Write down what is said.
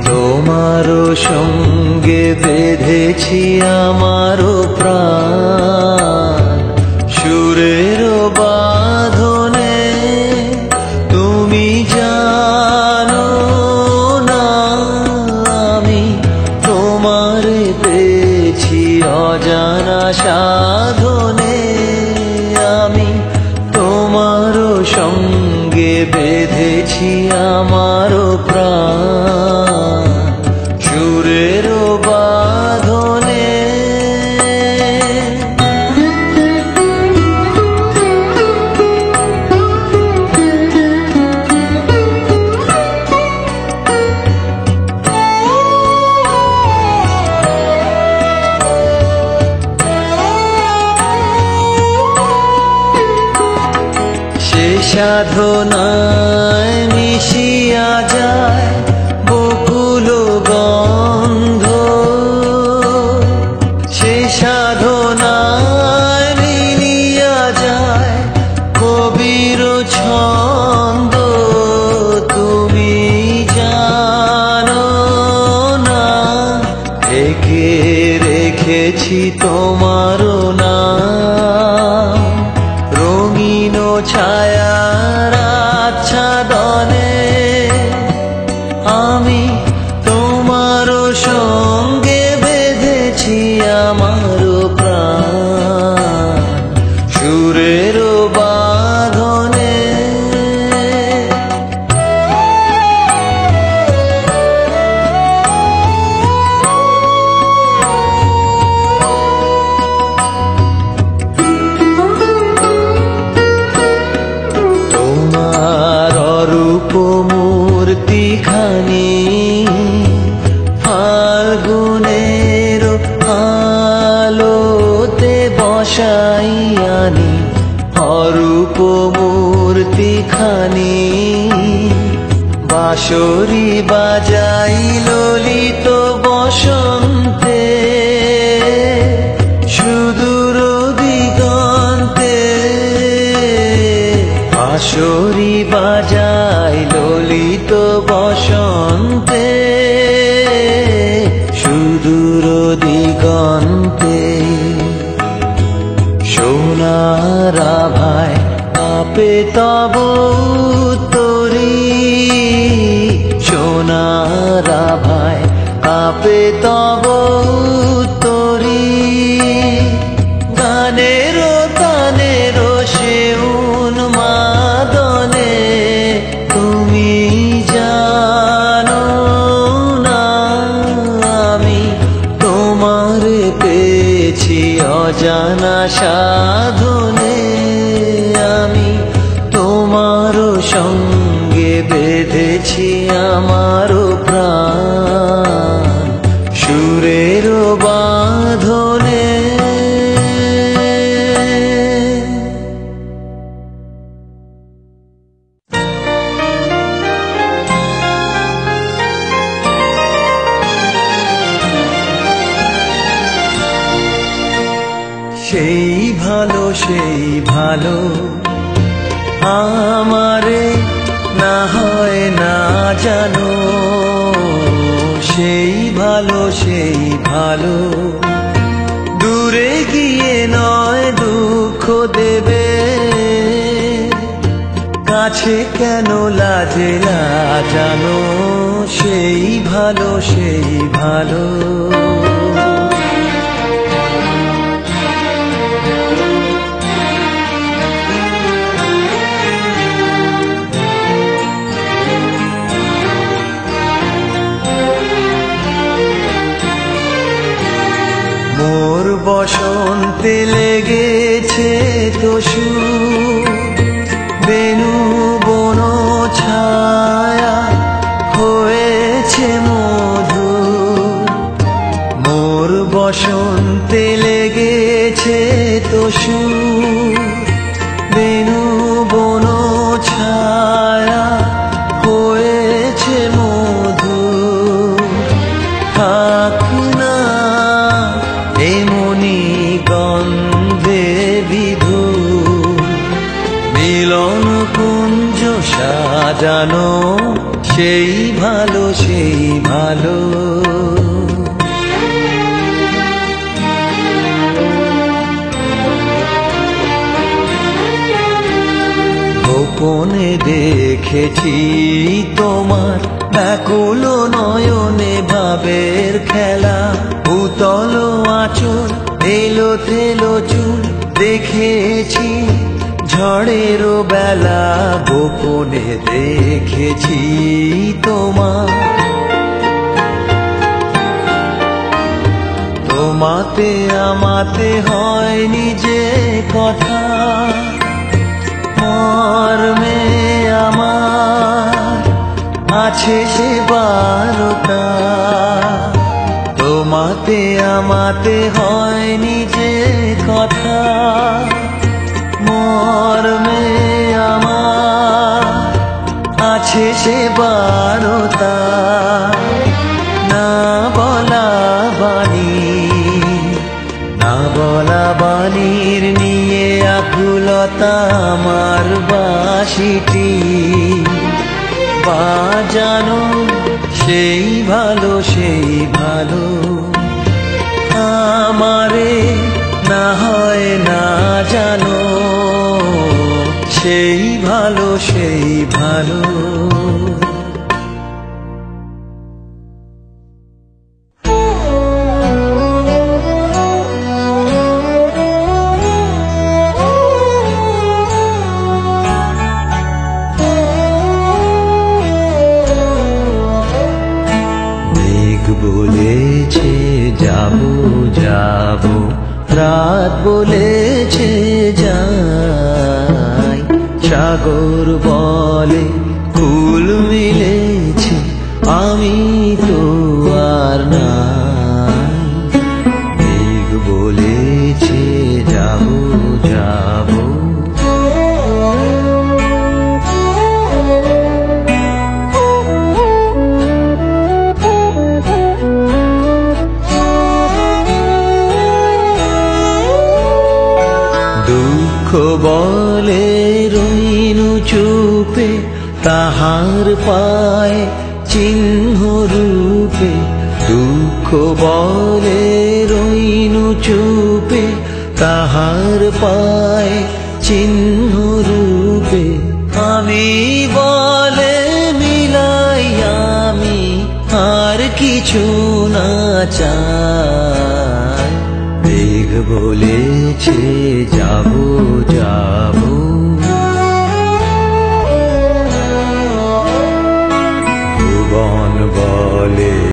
তোমারো সঙ্গে বেঁধেছি আমারো প্রাণ সুরের বাঁধনে। তুমি জানো না আমি তোমারে পেয়েছি অজানা সাধনে। আমি তোমারো সঙ্গে বেঁধেছি আমারো প্রাণ সুরের বাঁধনে। সাধনায় মিশিয়া যায় বকুল গন্ধ, সে সাধনায় মিলিয়া যায় কবির ছন্দ। তুমি জানো না ঢেকে রেখেছি তোমারও নাম রঙিন ছায়ার আচ্ছাদনে। আমি তোমারও সঙ্গে বেঁধেছি আমারও প্রাণ সুরের বাঁধনে। মূর্তিখানি ফাল্গুনের আলোতে বসাই আনি, অরূপ মূর্তিখানি বাঁশরি বাজাই ললিত বসন্তে সুদূর দিগন্তে। বাঁশরি বাজাই ললিত বসন্তে সুদূর দিগন্তে। সোনার আভায় কাঁপে তব তরি, সোনার আভায় কাঁপে তব তরি। গানের তানের সে উন্মাদনে তুমি জানো না আমি তোমারে পেয়েছি অজানা সাধনে। আমি তোমারও সঙ্গে বেঁধেছি আমারও প্রাণ সুরের বাঁধনে। সেই ভালো আমারে না হয় না জানো, সেই ভালো দূরে গিয়ে নয় দুঃখ দেবে, কাছে কেন লাজে জানো, সেই ভালো মোর বসন্তে লেগেছে তোষু বেনু বন ছায়া হয়েছে মধু। মোর বসন্তে লেগেছে তোষু বেনু বন ছায়া হয়েছে মধু। থাক না এমনি গন্ধে বিধু মিলন কুঞ্জ সাজানো, সেই ভালো সেই ভালো। গোপনে দেখেছি তোমার ব্যাকুল নয়নে ভাবের খেলা, উতল আঁচল এলো থেলো চুল দেখেছি ঝড়ের বেলা। গোপনে দেখেছি তোমার, তোমাতে আমাতে হয়নি যে কথা, মর্মে আমার আছে সে বারতা। তোমাতে আমাতে হয়নি যে কথা, মর্মে আমার আছে সে বারতা। না বলা বাণী, না বলা বাণীর নিয়ে আকুলতা আমার বাঁশিটি বাজানো, সেই ভালো সেই ভালো। আমারে না হয় না জানো, সেই ভালো সেই ভালো। বলেছে যাবো যাবো, রাত বলেছে যাই, সাগর বলে ফুল মিলেছে আমি তো আর নাই। মেঘ বলেছে যাবো যাবো, দুঃখ বলে রইনু চুপে তাহার পায় চিহ্ন রূপে। দুঃখ বলে রইনু চুপে তাহার পায় চিহ্ন রূপে। আমি বলে মিলাই আমি আর কিছু না চাই। মেঘ বলেছে যাবো যাবো।